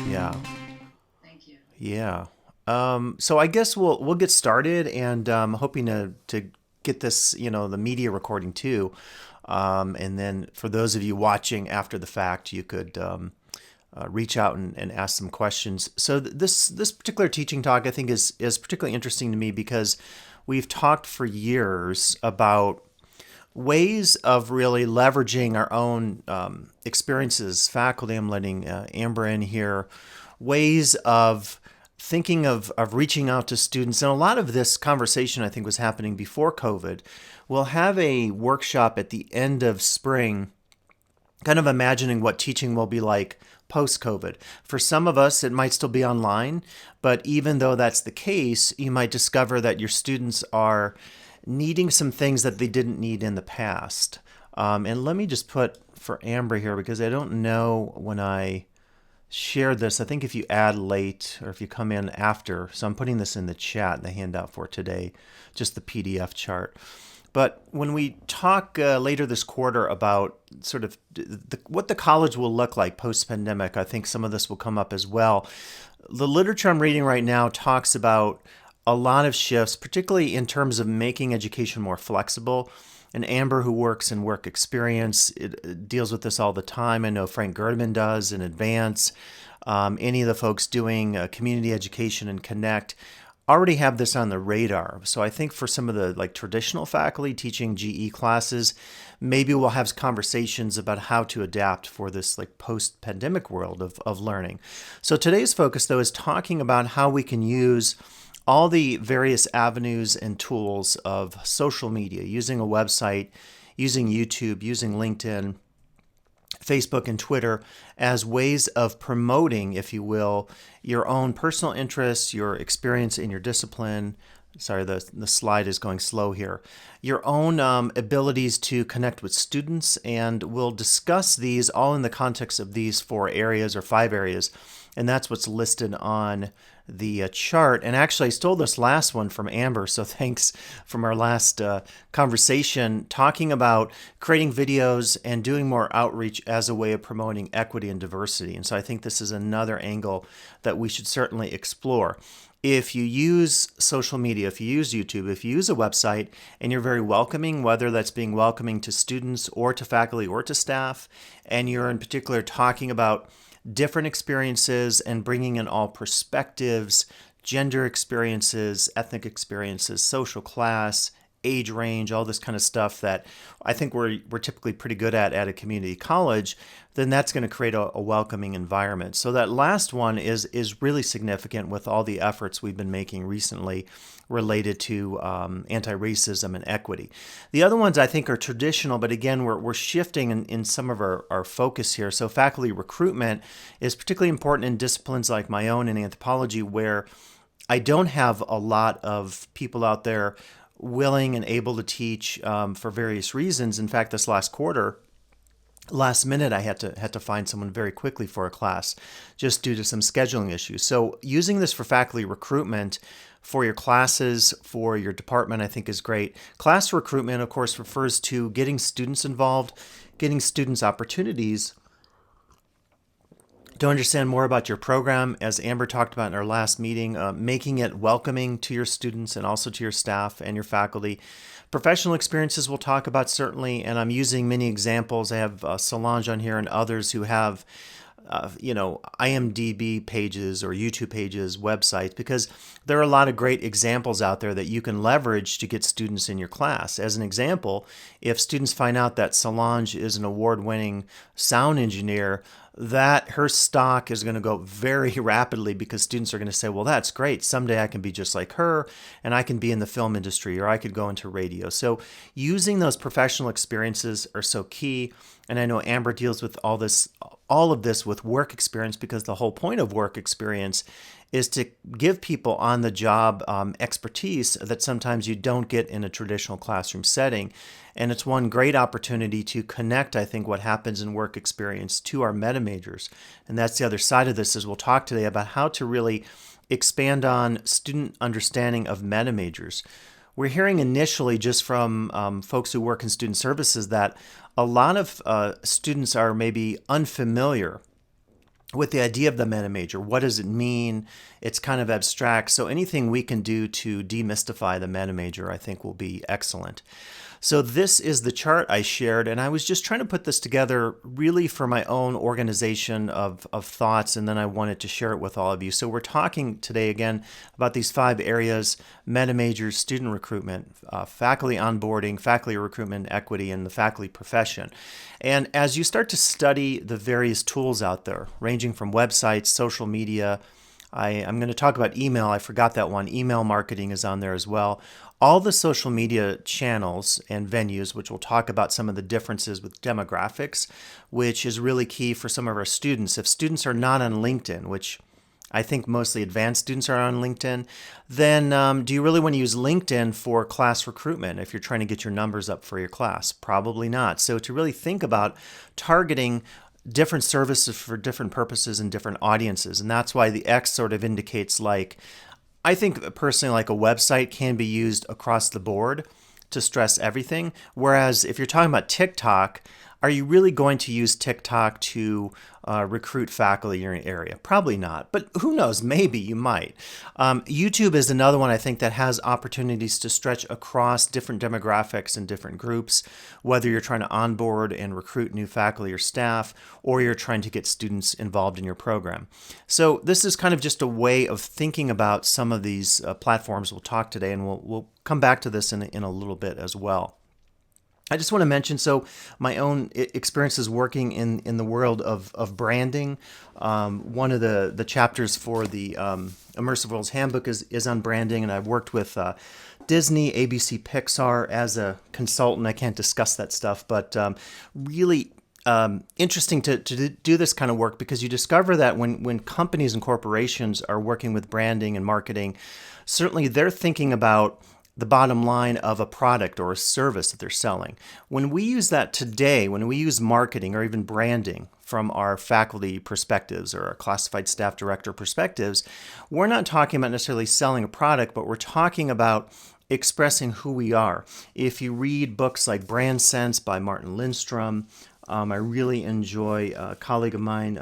Yeah. Thank you. Yeah. So I guess we'll get started, and hoping to get this, the media recording too. And then for those of you watching after the fact, you could reach out and ask some questions. So this particular teaching talk I think is particularly interesting to me because we've talked for years about ways of really leveraging our own experiences. Faculty, I'm letting Amber in here, ways of thinking of reaching out to students. And a lot of this conversation, I think, was happening before COVID. We'll have a workshop at the end of spring, kind of imagining what teaching will be like post COVID. For some of us, it might still be online, but even though that's the case, you might discover that your students are needing some things that they didn't need in the past. And let me just put for Amber here, because I don't know when I shared this. I think if you add late or if you come in after, so I'm putting this in the chat, the handout for today, just the PDF chart. But when we talk later this quarter about sort of what the college will look like post-pandemic, I think some of this will come up as well. The literature I'm reading right now talks about a lot of shifts, particularly in terms of making education more flexible. And Amber, who works in work experience, it deals with this all the time. I know Frank Girdman does in Advance. Any of the folks doing community education and Connect already have this on the radar. So I think for some of the like traditional faculty teaching GE classes, maybe we'll have conversations about how to adapt for this like post-pandemic world of learning. So today's focus though is talking about how we can use all the various avenues and tools of social media, using a website, using YouTube, using LinkedIn, Facebook and Twitter as ways of promoting, if you will, your own personal interests, your experience in your discipline. Sorry, the slide is going slow here. Your own abilities to connect with students, and we'll discuss these all in the context of these 4 areas or 5 areas, and that's what's listed on the chart. And actually, I stole this last one from Amber, so thanks from our last conversation, talking about creating videos and doing more outreach as a way of promoting equity and diversity. And so I think this is another angle that we should certainly explore. If you use social media, if you use YouTube, if you use a website and you're very welcoming, whether that's being welcoming to students or to faculty or to staff, and you're in particular talking about different experiences and bringing in all perspectives, gender experiences, ethnic experiences, social class, age range, all this kind of stuff that I think we're typically pretty good at a community college, then that's going to create a welcoming environment. So that last one is really significant with all the efforts we've been making recently related to anti-racism and equity. The other ones I think are traditional, but again, we're shifting in some of our focus here. So faculty recruitment is particularly important in disciplines like my own in anthropology, where I don't have a lot of people out there willing and able to teach for various reasons. In fact, this last quarter, last minute, I had to find someone very quickly for a class just due to some scheduling issues. So using this for faculty recruitment for your classes, for your department, I think is great. Class recruitment, of course, refers to getting students involved, getting students opportunities to understand more about your program, as Amber talked about in our last meeting, making it welcoming to your students and also to your staff and your faculty. Professional experiences we'll talk about certainly, and I'm using many examples. I have Solange on here and others who have IMDb pages or YouTube pages, websites, because there are a lot of great examples out there that you can leverage to get students in your class. As an example, if students find out that Solange is an award-winning sound engineer, that her stock is going to go very rapidly because students are going to say, well, that's great. Someday I can be just like her and I can be in the film industry or I could go into radio. So using those professional experiences are so key. And I know Amber deals with all of this with work experience, because the whole point of work experience is to give people on the job expertise that sometimes you don't get in a traditional classroom setting. And it's one great opportunity to connect, I think, what happens in work experience to our meta majors. And that's the other side of this, is we'll talk today about how to really expand on student understanding of meta majors. we're hearing initially just from folks who work in student services that a lot of students are maybe unfamiliar with the idea of the meta major. What does it mean? It's kind of abstract. So anything we can do to demystify the meta major, I think, will be excellent. So this is the chart I shared, and I was just trying to put this together really for my own organization of thoughts, and then I wanted to share it with all of you. So we're talking today again about these 5 areas: meta majors, student recruitment, faculty onboarding, faculty recruitment, equity, and the faculty profession. And as you start to study the various tools out there, ranging from websites, social media, I'm going to talk about email. I forgot that one. Email marketing is on there as well. All the social media channels and venues, which we'll talk about some of the differences with demographics, which is really key for some of our students. If students are not on LinkedIn, which I think mostly advanced students are on LinkedIn, then do you really want to use LinkedIn for class recruitment if you're trying to get your numbers up for your class? Probably not. So to really think about targeting different services for different purposes and different audiences. And that's why the X sort of indicates, like, I think personally, like, a website can be used across the board to stress everything. Whereas if you're talking about TikTok, are you really going to use TikTok to recruit faculty in your area? Probably not, but who knows? Maybe you might. YouTube is another one I think that has opportunities to stretch across different demographics and different groups, whether you're trying to onboard and recruit new faculty or staff, or you're trying to get students involved in your program. So this is kind of just a way of thinking about some of these platforms we'll talk today, and we'll come back to this in a little bit as well. I just want to mention, so my own experiences working in the world of branding. One of the chapters for the Immersive Worlds Handbook is on branding, and I've worked with Disney, ABC, Pixar as a consultant. I can't discuss that stuff, but really interesting to do this kind of work, because you discover that when companies and corporations are working with branding and marketing, certainly they're thinking about the bottom line of a product or a service that they're selling. When we use that today, when we use marketing or even branding from our faculty perspectives or our classified staff director perspectives, we're not talking about necessarily selling a product, but we're talking about expressing who we are. If you read books like Brand Sense by Martin Lindstrom, I really enjoy a colleague of mine,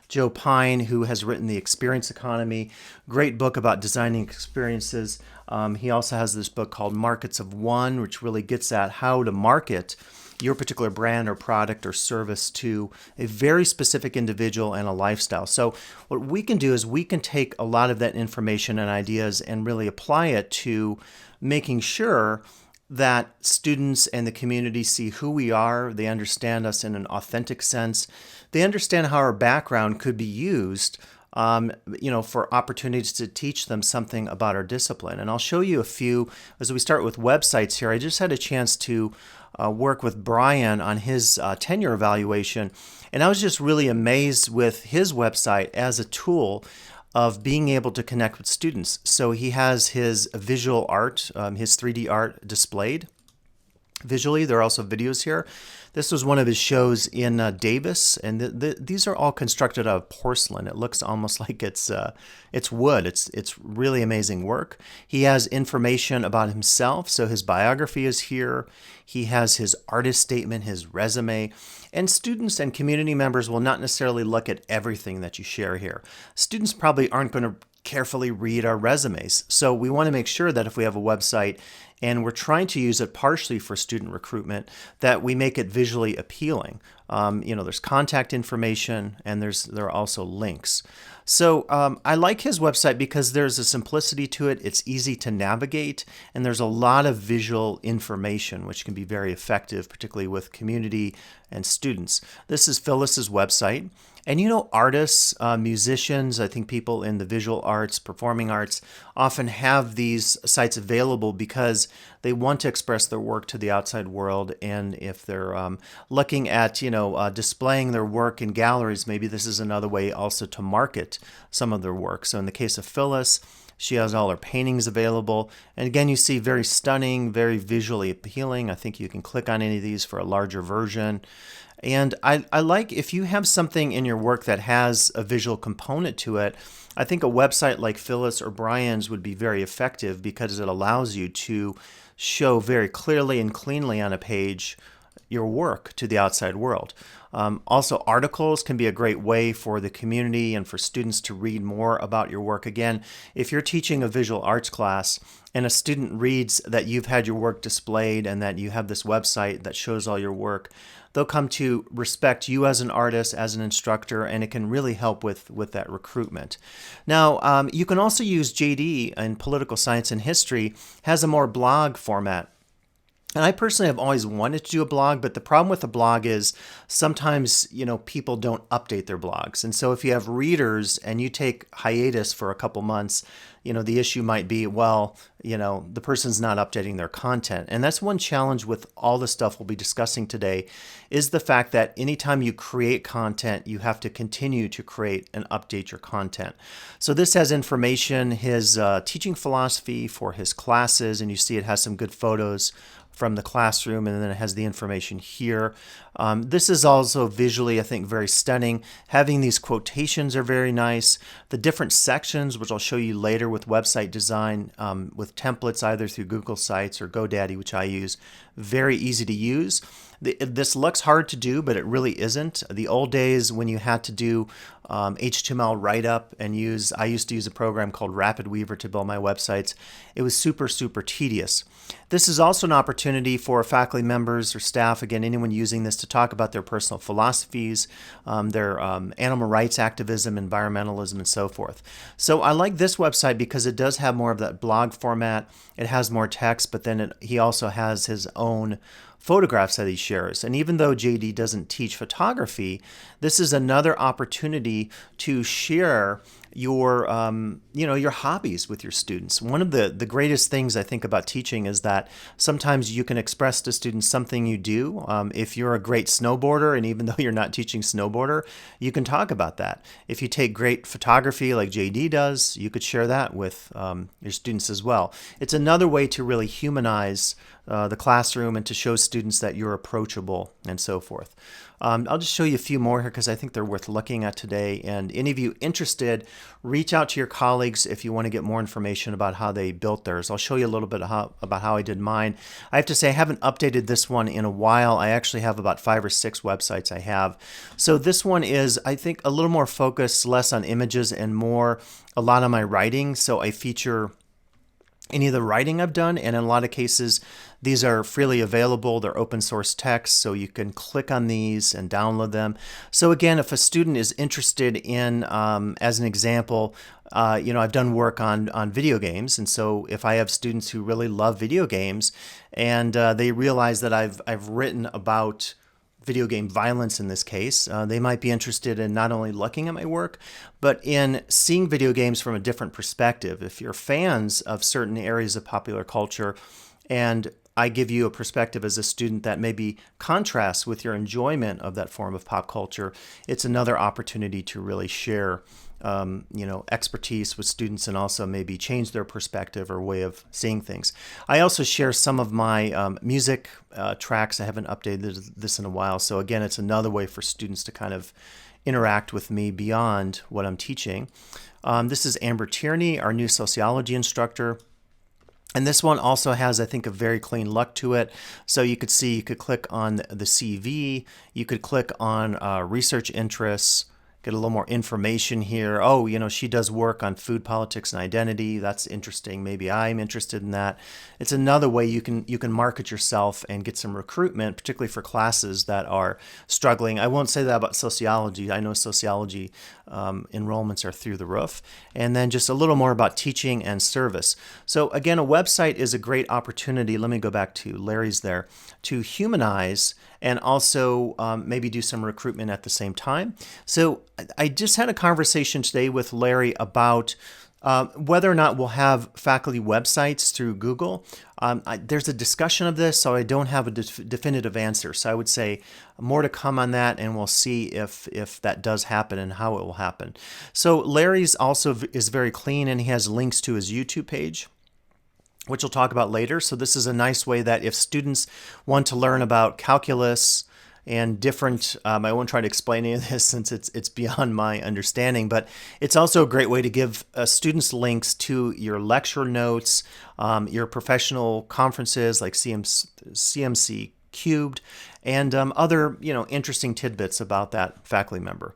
Joe Pine, who has written The Experience Economy. Great book about designing experiences. He also has this book called Markets of One, which really gets at how to market your particular brand or product or service to a very specific individual and a lifestyle. So what we can do is we can take a lot of that information and ideas and really apply it to making sure that students and the community see who we are, they understand us in an authentic sense, they understand how our background could be used for opportunities to teach them something about our discipline. And I'll show you a few, as we start with websites here. I just had a chance to work with Brian on his tenure evaluation, and I was just really amazed with his website as a tool of being able to connect with students. So he has his visual art, his 3D art displayed visually. There are also videos here. This was one of his shows in Davis, and these are all constructed out of porcelain. It looks almost like it's wood. It's really amazing work. He has information about himself, so his biography is here. He has his artist statement, his resume, and students and community members will not necessarily look at everything that you share here. Students probably aren't going to carefully read our resumes, so we want to make sure that if we have a website and we're trying to use it partially for student recruitment, that we make it visually appealing. There's contact information, and there are also links. So I like his website because there's a simplicity to it. It's easy to navigate, and there's a lot of visual information, which can be very effective, particularly with community and students. This is Phyllis's website. And artists, musicians, I think people in the visual arts, performing arts, often have these sites available because they want to express their work to the outside world. And if they're looking at, displaying their work in galleries, maybe this is another way also to market some of their work. So in the case of Phyllis, She has all her paintings available. And again, you see very stunning, very visually appealing. I think you can click on any of these for a larger version. And I like if you have something in your work that has a visual component to it, I think a website like Phyllis or Brian's would be very effective because it allows you to show very clearly and cleanly on a page your work to the outside world. Also, articles can be a great way for the community and for students to read more about your work. Again, if you're teaching a visual arts class and a student reads that you've had your work displayed and that you have this website that shows all your work, they'll come to respect you as an artist, as an instructor, and it can really help with that recruitment. Now, you can also use JD in political science and history, has a more blog format. And I personally have always wanted to do a blog, but the problem with a blog is sometimes, people don't update their blogs. And so if you have readers and you take hiatus for a couple months, the issue might be, the person's not updating their content. And that's one challenge with all the stuff we'll be discussing today is the fact that anytime you create content, you have to continue to create and update your content. So this has information, his teaching philosophy for his classes, and you see it has some good photos from the classroom, and then it has the information here. This is also visually, I think, very stunning. Having these quotations are very nice. The different sections, which I'll show you later with website design, with templates either through Google Sites or GoDaddy, which I use, very easy to use. This looks hard to do, but it really isn't. The old days when you had to do HTML write-up and I used to use a program called Rapid Weaver to build my websites. It was super, super tedious. This is also an opportunity for faculty members or staff, again, anyone using this to talk about their personal philosophies, their animal rights activism, environmentalism, and so forth. So I like this website because it does have more of that blog format. It has more text, but then he also has his own photographs that he shares. And even though JD doesn't teach photography, this is another opportunity to share your your hobbies with your students. One of the greatest things I think about teaching is that sometimes you can express to students something you do. If you're a great snowboarder, and even though you're not teaching snowboarder, you can talk about that. If you take great photography like JD does, you could share that with your students as well. It's another way to really humanize the classroom and to show students that you're approachable and so forth. I'll just show you a few more here because I think they're worth looking at today. And any of you interested, reach out to your colleagues if you want to get more information about how they built theirs. I'll show you a little bit about how I did mine. I have to say I haven't updated this one in a while. I actually have about 5 or 6 websites I have. So this one is, I think, a little more focused, less on images and more a lot on my writing. So I feature any of the writing I've done, and in a lot of cases these are freely available. They're open source text, so you can click on these and download them. So again, if a student is interested in, as an example, I've done work on video games, and so if I have students who really love video games and they realize that I've written about video game violence in this case, they might be interested in not only looking at my work, but in seeing video games from a different perspective. If you're fans of certain areas of popular culture, and I give you a perspective as a student that maybe contrasts with your enjoyment of that form of pop culture, it's another opportunity to really share expertise with students and also maybe change their perspective or way of seeing things. I also share some of my music tracks. I haven't updated this in a while. So again, it's another way for students to kind of interact with me beyond what I'm teaching. This is Amber Tierney, our new sociology instructor. And this one also has, I think, a very clean look to it. So you could see, you could click on the CV, you could click on research interests, get a little more information here. Oh, she does work on food, politics, and identity. That's interesting. Maybe I'm interested in that. It's another way you can market yourself and get some recruitment, particularly for classes that are struggling. I won't say that about sociology. I know sociology enrollments are through the roof. And then just a little more about teaching and service. So again, a website is a great opportunity. Let me go back to Larry's there, to humanize and also maybe do some recruitment at the same time. So I just had a conversation today with Larry about Whether or not we'll have faculty websites through Google, there's a discussion of this, so I don't have a definitive answer. So I would say more to come on that, and we'll see if that does happen and how it will happen. So Larry's also is very clean, and he has links to his YouTube page, which we'll talk about later. So this is a nice way that if students want to learn about calculus and different, I won't try to explain any of this since it's beyond my understanding, but it's also a great way to give students links to your lecture notes, your professional conferences like CMC Cubed, and other interesting tidbits about that faculty member.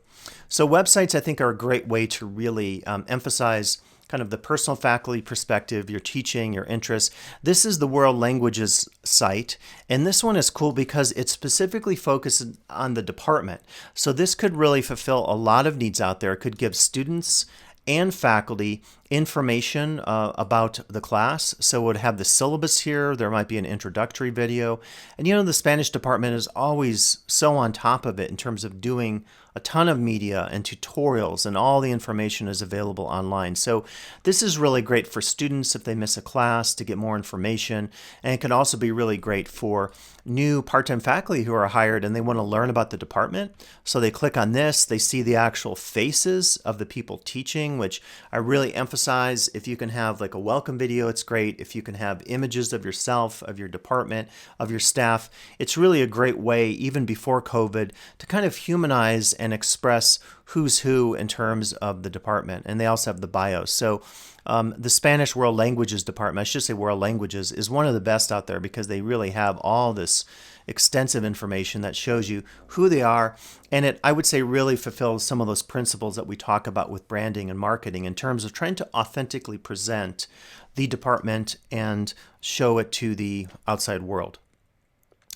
So websites, I think, are a great way to really emphasize kind of the personal faculty perspective, your teaching, your interests. This is the World Languages site, and this one is cool because it's specifically focused on the department. So this could really fulfill a lot of needs out there. It could give students and faculty information about the class. So it would have the syllabus here. There might be an introductory video. And the Spanish department is always so on top of it in terms of doing a ton of media and tutorials, and all the information is available online. So this is really great for students if they miss a class to get more information, and it can also be really great for new part-time faculty who are hired and they want to learn about the department. So they click on this, they see the actual faces of the people teaching, which I really emphasize. If you can have like a welcome video, it's great. If you can have images of yourself, of your department, of your staff, it's really a great way, even before COVID, to kind of humanize and express who's who in terms of the department. And they also have the bios. So the Spanish World Languages department, I should say World Languages, is one of the best out there because they really have all this extensive information that shows you who they are. And it, I would say, really fulfills some of those principles that we talk about with branding and marketing in terms of trying to authentically present the department and show it to the outside world.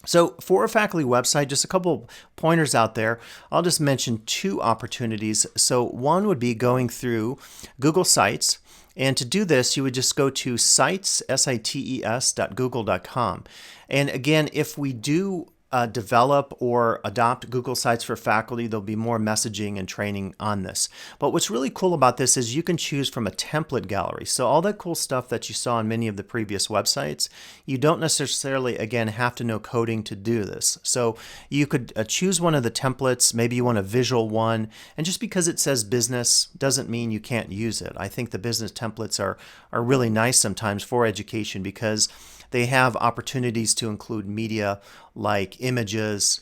So for a faculty website, just a couple pointers out there. I'll just mention two opportunities. So one would be going through Google Sites. And to do this, you would just go to sites, sites.google.com. And again, if we do develop or adopt Google Sites for faculty, there'll be more messaging and training on this. But what's really cool about this is you can choose from a template gallery. So all that cool stuff that you saw on many of the previous websites, you don't necessarily, again, have to know coding to do this. So you could choose one of the templates. Maybe you want a visual one. And just because it says business doesn't mean you can't use it. I think the business templates are really nice sometimes for education because they have opportunities to include media like images,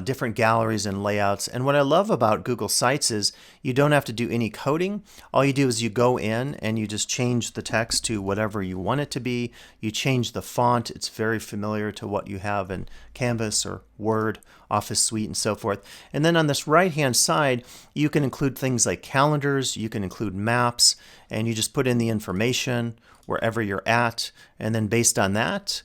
different galleries and layouts. And what I love about Google Sites is you don't have to do any coding. All you do is you go in and you just change the text to whatever you want it to be. You change the font. It's very familiar to what you have in Canvas or Word, Office Suite, and so forth. And then on this right-hand side, you can include things like calendars. You can include maps, and you just put in the information wherever you're at, and then based on that,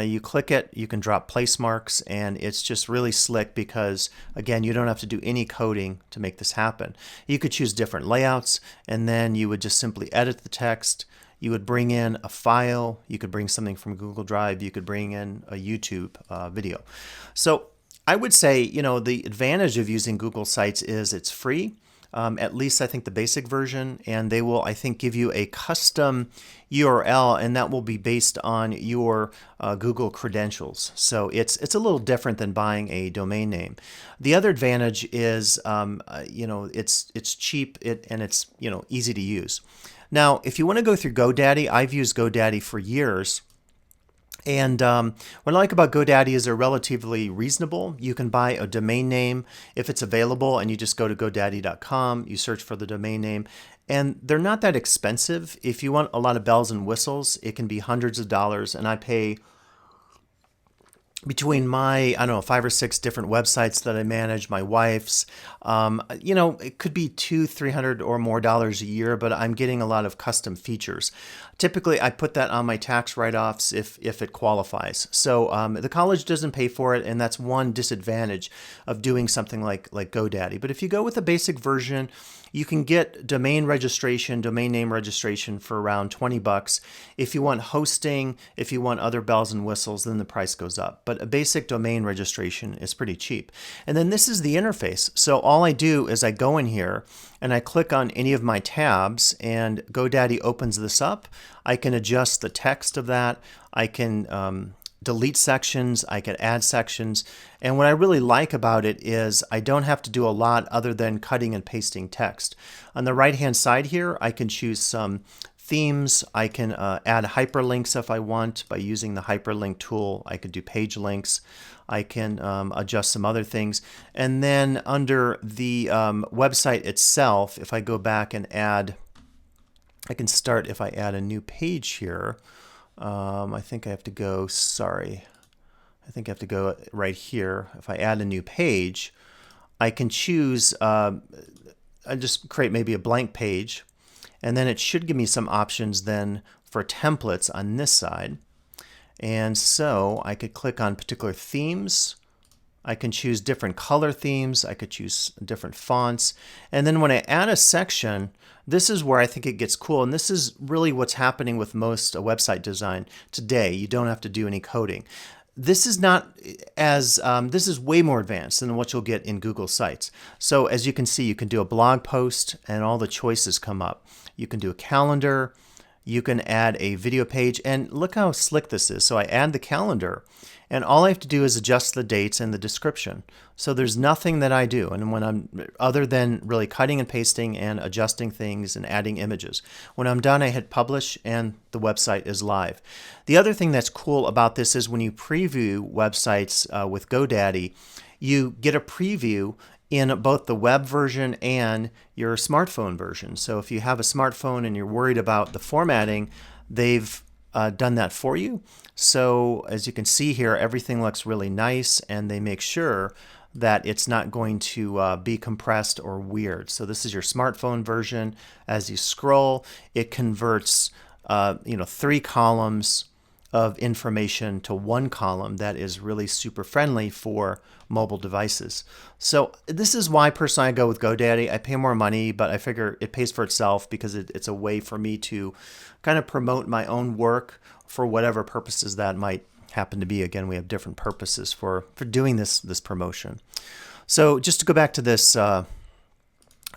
you click it, you can drop place marks, and it's just really slick because, again, you don't have to do any coding to make this happen. You could choose different layouts, and then you would just simply edit the text. You would bring in a file, you could bring something from Google Drive, you could bring in a YouTube video. So I would say, the advantage of using Google Sites is it's free. At least I think the basic version, and they will, I think, give you a custom URL, and that will be based on your Google credentials. So it's a little different than buying a domain name. The other advantage is, it's cheap and it's easy to use. Now, if you want to go through GoDaddy, I've used GoDaddy for years. And what I like about GoDaddy is they're relatively reasonable. You can buy a domain name if it's available, and you just go to GoDaddy.com, you search for the domain name, and they're not that expensive. If you want a lot of bells and whistles, it can be hundreds of dollars, and I pay between my, 5 or 6 different websites that I manage, my wife's, it could be $200-300 or more dollars a year, but I'm getting a lot of custom features. Typically, I put that on my tax write-offs if it qualifies. So the college doesn't pay for it, and that's one disadvantage of doing something like GoDaddy. But if you go with a basic version, you can get domain name registration for around $20. If you want hosting, if you want other bells and whistles, then the price goes up. But but a basic domain registration is pretty cheap. And then this is the interface. So all I do is I go in here and I click on any of my tabs, and GoDaddy opens this up. I can adjust the text of that. I can delete sections, I can add sections, and what I really like about it is I don't have to do a lot other than cutting and pasting text. On the right hand side here, I can choose some themes. I can add hyperlinks if I want by using the hyperlink tool. I could do page links. I can adjust some other things. And then under the website itself, if I go back and add, I can start if I add a new page here. I think I have to go, I think I have to go right here. If I add a new page, I can choose, I just create maybe a blank page, and then it should give me some options then for templates on this side. And so I could click on particular themes. I can choose different color themes. I could choose different fonts. And then when I add a section, this is where I think it gets cool. And this is really what's happening with most website design today. You don't have to do any coding. This is not as, this is way more advanced than what you'll get in Google Sites. So as you can see, you can do a blog post and all the choices come up. You can do a calendar. You can add a video page, and look how slick this is. So I add the calendar, and all I have to do is adjust the dates and the description. So there's nothing that I do, and when I'm other than really cutting and pasting and adjusting things and adding images. When I'm done, I hit publish, and the website is live. The other thing that's cool about this is when you preview websites with GoDaddy, you get a preview in both the web version and your smartphone version. So if you have a smartphone and you're worried about the formatting, they've done that for you. So as you can see here, everything looks really nice, and they make sure that it's not going to be compressed or weird. So this is your smartphone version. As you scroll, it converts 3 columns of information to 1 column that is really super friendly for mobile devices. So this is why personally I go with GoDaddy. I pay more money, but I figure it pays for itself because it's a way for me to kind of promote my own work for whatever purposes that might happen to be. Again, we have different purposes for doing this promotion. So just to go back to this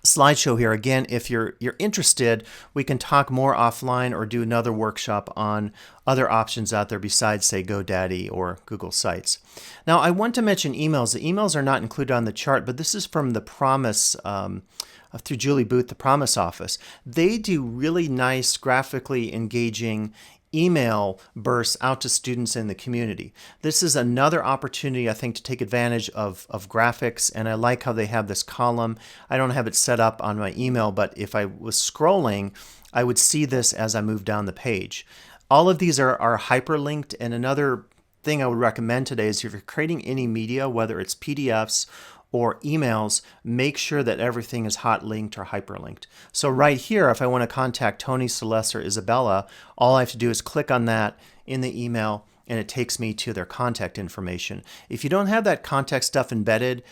slideshow here again, if you're interested, we can talk more offline or do another workshop on other options out there besides, say, GoDaddy or Google Sites. Now, I want to mention emails. The emails are not included on the chart, but this is from the Promise, through Julie Booth, the Promise Office. They do really nice, graphically engaging email bursts out to students in the community. This is another opportunity, I think, to take advantage of graphics, and I like how they have this column. I don't have it set up on my email, but if I was scrolling, I would see this as I move down the page. All of these are hyperlinked, and another thing I would recommend today is if you're creating any media, whether it's PDFs or emails, make sure that everything is hot linked or hyperlinked. So right here, if I want to contact Tony, Celeste, or Isabella, all I have to do is click on that in the email, and it takes me to their contact information. If you don't have that contact stuff embedded,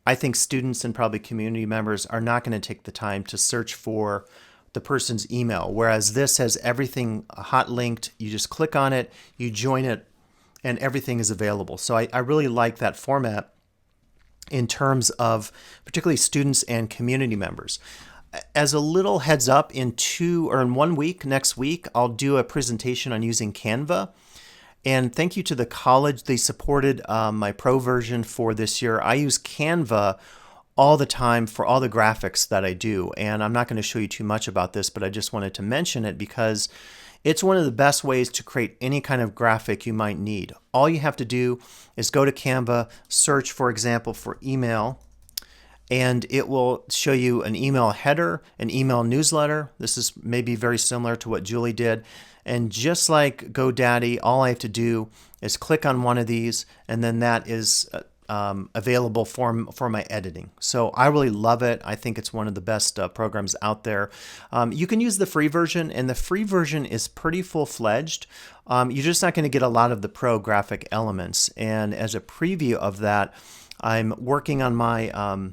I think students and probably community members are not going to take the time to search for the person's email, whereas this has everything hot linked. You just click on it, you join it, and everything is available. So I really like that format in terms of particularly students and community members. As a little heads up, in 1 week, next week, I'll do a presentation on using Canva. And thank you to the college. They supported my pro version for this year. I use Canva all the time for all the graphics that I do. And I'm not going to show you too much about this, but I just wanted to mention it because it's one of the best ways to create any kind of graphic you might need. All you have to do is go to Canva, search, for example, for email, and it will show you an email header, an email newsletter. This is maybe very similar to what Julie did. And just like GoDaddy, all I have to do is click on one of these, and then that is available for my editing. So I really love it. I think it's one of the best programs out there. You can use the free version, and the free version is pretty full-fledged. You're just not going to get a lot of the pro graphic elements. And as a preview of that, I'm working on my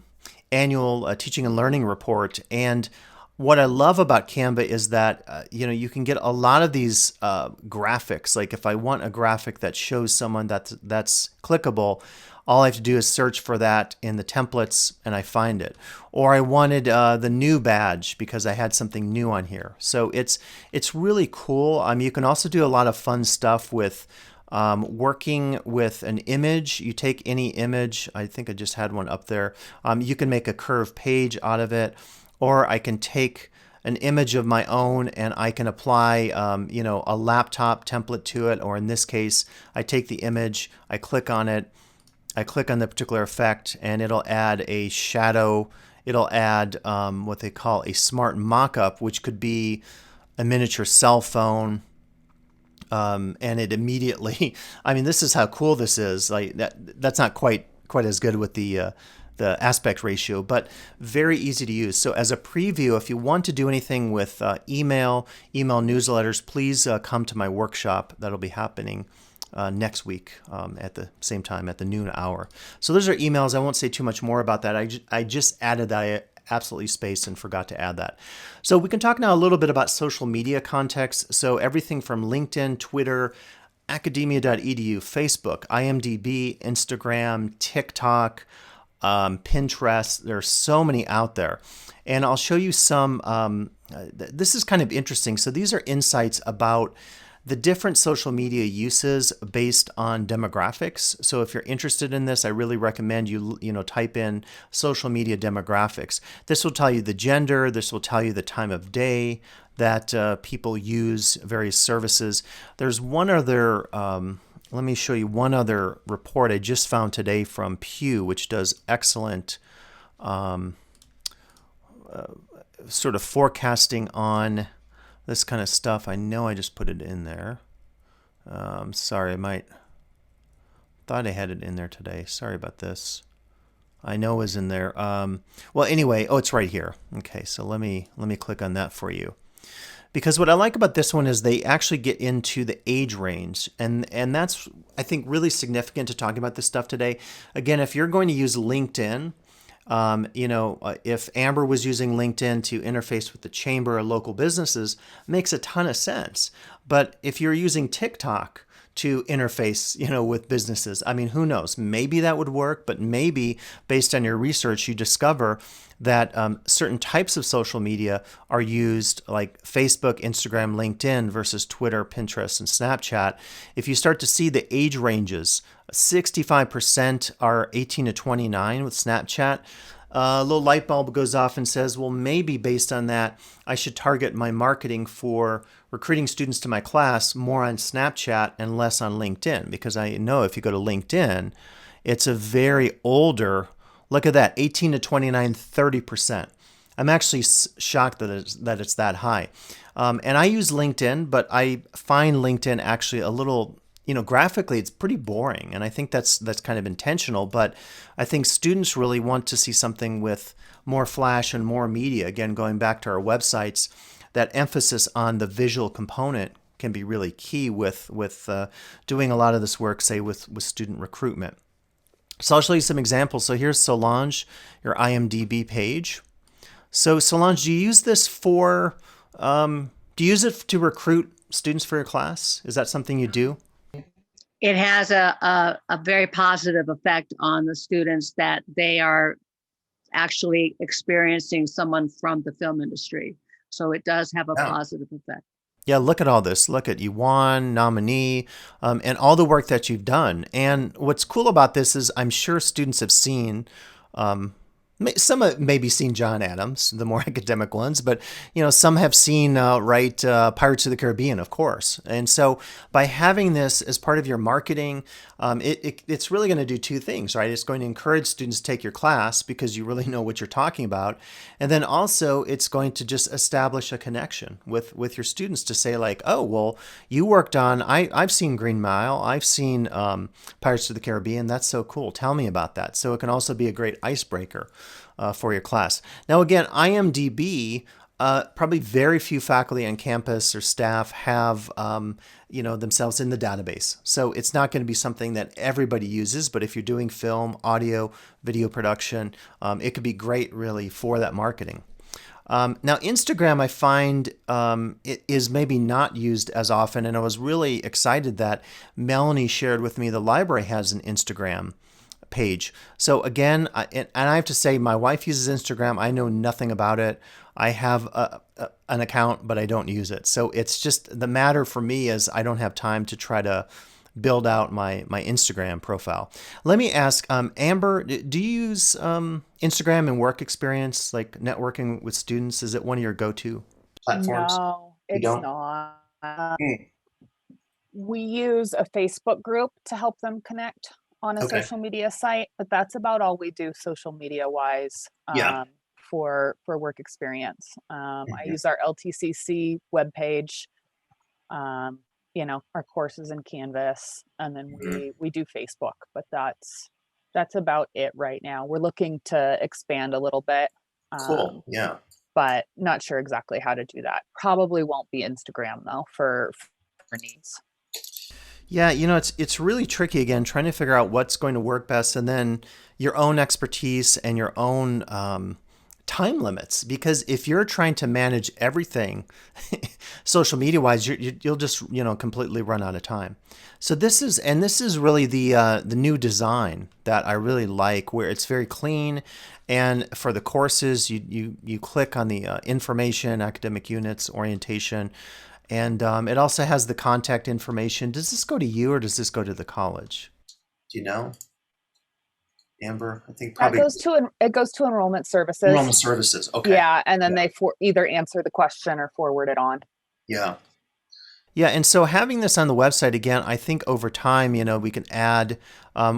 annual teaching and learning report, and What I love about Canva is that you can get a lot of these graphics. Like if I want a graphic that shows someone that's clickable, all I have to do is search for that in the templates and I find it. Or I wanted the new badge because I had something new on here. So it's really cool. You can also do a lot of fun stuff with working with an image. You take any image. I think I just had one up there. You can make a curved page out of it, or I can take an image of my own and I can apply, a laptop template to it. Or in this case, I take the image, I click on it, I click on the particular effect, and it'll add a shadow. It'll add what they call a smart mock-up, which could be a miniature cell phone. And it immediately, this is how cool this is. Like that's not quite as good with the aspect ratio, but very easy to use. So as a preview, if you want to do anything with email newsletters, please come to my workshop. That'll be happening next week at the same time at the noon hour. So those are emails. I won't say too much more about that. I just added that. Absolutely spaced and forgot to add that. So we can talk now a little bit about social media context. So everything from LinkedIn, Twitter, academia.edu, Facebook, IMDb, Instagram, TikTok, Pinterest. There are so many out there. And I'll show you some, this is kind of interesting. So these are insights about the different social media uses based on demographics. So if you're interested in this, I really recommend you type in social media demographics. This will tell you the gender. This will tell you the time of day that people use various services. There's one other, let me show you one other report I just found today from Pew, which does excellent sort of forecasting on this kind of stuff. I know I just put it in there. Sorry, thought I had it in there today. Sorry about this. I know it was in there. Well, anyway, it's right here. Okay, so let me click on that for you. Because what I like about this one is they actually get into the age range, and that's, I think, really significant to talking about this stuff today. Again, if you're going to use LinkedIn, if Amber was using LinkedIn to interface with the chamber or local businesses, makes a ton of sense. But if you're using TikTok to interface, with businesses, who knows? Maybe that would work, but maybe based on your research, you discover that certain types of social media are used, like Facebook, Instagram, LinkedIn versus Twitter, Pinterest, and Snapchat. If you start to see the age ranges, 65% are 18 to 29 with Snapchat. A little light bulb goes off and says, well, maybe based on that, I should target my marketing for recruiting students to my class more on Snapchat and less on LinkedIn. Because I know if you go to LinkedIn, it's a very older, look at that, 18 to 29, 30%. I'm actually shocked that it's that high. And I use LinkedIn, but I find LinkedIn actually a little, graphically, it's pretty boring. And I think that's kind of intentional. But I think students really want to see something with more flash and more media. Again, going back to our websites, that emphasis on the visual component can be really key with doing a lot of this work, say, with student recruitment. So I'll show you some examples. So here's Solange, your IMDb page. So Solange, do you use this do you use it to recruit students for your class? Is that something you do? It has a very positive effect on the students that they are actually experiencing someone from the film industry. So it does have a positive effect. Yeah, look at all this. Look at you won, nominee, and all the work that you've done. And what's cool about this is I'm sure students have seen, some have maybe seen John Adams, the more academic ones, but some have seen Pirates of the Caribbean, of course. And so by having this as part of your marketing, it's really going to do two things, right? It's going to encourage students to take your class because you really know what you're talking about, and then also it's going to just establish a connection with your students to say like, oh, well, you worked on I've seen Green Mile, I've seen Pirates of the Caribbean. That's so cool. Tell me about that. So it can also be a great icebreaker for your class. Now, again, IMDb, probably very few faculty on campus or staff have, themselves in the database. So it's not going to be something that everybody uses, but if you're doing film, audio, video production, it could be great really for that marketing. Now, Instagram, I find it is maybe not used as often, and I was really excited that Melanie shared with me the library has an Instagram page. So again, and I have to say, my wife uses Instagram. I know nothing about it. I have an account, but I don't use it. So it's just the matter for me is I don't have time to try to build out my Instagram profile. Let me ask, Amber, do you use Instagram in work experience, like networking with students? Is it one of your go-to platforms? No, You it's don't? not. Hmm. We use a Facebook group to help them connect on a Okay. social media site, but that's about all we do social media wise Yeah. for work experience. I Mhm. use our LTCC webpage, um, our courses in Canvas, and then Mhm. we do Facebook, but that's about it right now. We're looking to expand a little bit, Cool. um, Yeah. but not sure exactly how to do that. Probably won't be Instagram though for needs. Yeah, it's really tricky again, trying to figure out what's going to work best, and then your own expertise and your own time limits. Because if you're trying to manage everything, social media wise, you'll just completely run out of time. So this is really the new design that I really like, where it's very clean, and for the courses, you click on the information, academic units, orientation. And it also has the contact information. Does this go to you or does this go to the college? Do you know, Amber? I think That probably goes to it goes to enrollment services. enrollment services. Okay. Yeah, and then Yeah. they either answer the question or forward it on. Yeah. Yeah, and so having this on the website again, I think over time, we can add.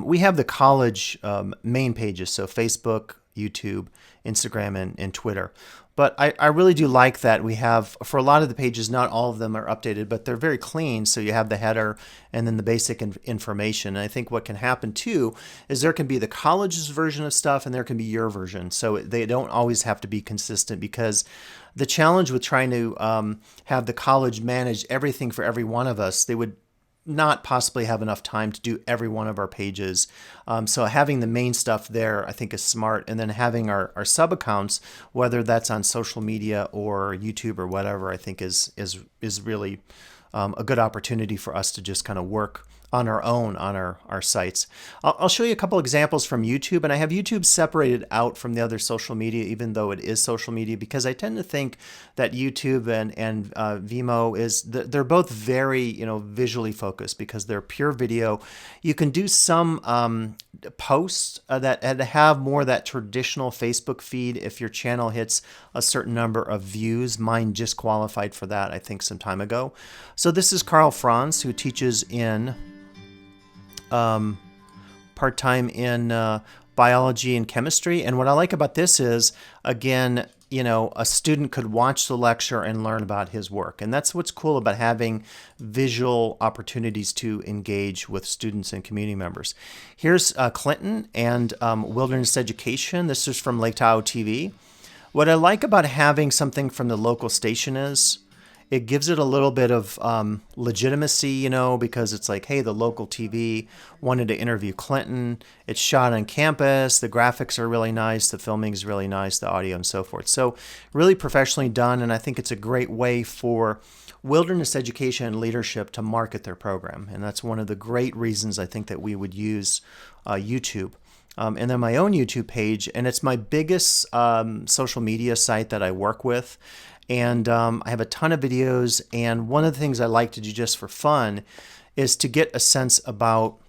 We have the college main pages, so Facebook, YouTube, Instagram, and Twitter. But I really do like that we have for a lot of the pages. Not all of them are updated, but they're very clean. So you have the header and then the basic information. And I think what can happen too is there can be the college's version of stuff and there can be your version. So they don't always have to be consistent because the challenge with trying to have the college manage everything for every one of us, they would not possibly have enough time to do every one of our pages. So having the main stuff there, I think, is smart. And then having our sub accounts, whether that's on social media or YouTube or whatever, I think is really a good opportunity for us to just kind of work on our own on our sites. I'll show you a couple examples from YouTube, and I have YouTube separated out from the other social media, even though it is social media, because I tend to think that YouTube and Vimeo they're both very visually focused because they're pure video. You can do some posts that have more that traditional Facebook feed if your channel hits a certain number of views. Mine just qualified for that, I think, some time ago. So this is Carl Franz, who teaches in part-time in biology and chemistry. And what I like about this is, again, a student could watch the lecture and learn about his work. And that's what's cool about having visual opportunities to engage with students and community members. Here's Clinton and Wilderness Education. This is from Lake Tahoe TV. What I like about having something from the local station is it gives it a little bit of legitimacy, because it's like, hey, the local TV wanted to interview Clinton. It's shot on campus. The graphics are really nice. The filming is really nice, the audio and so forth. So really professionally done. And I think it's a great way for wilderness education and leadership to market their program. And that's one of the great reasons I think that we would use YouTube. And then my own YouTube page, and it's my biggest social media site that I work with. And I have a ton of videos. And one of the things I like to do just for fun is to get a sense about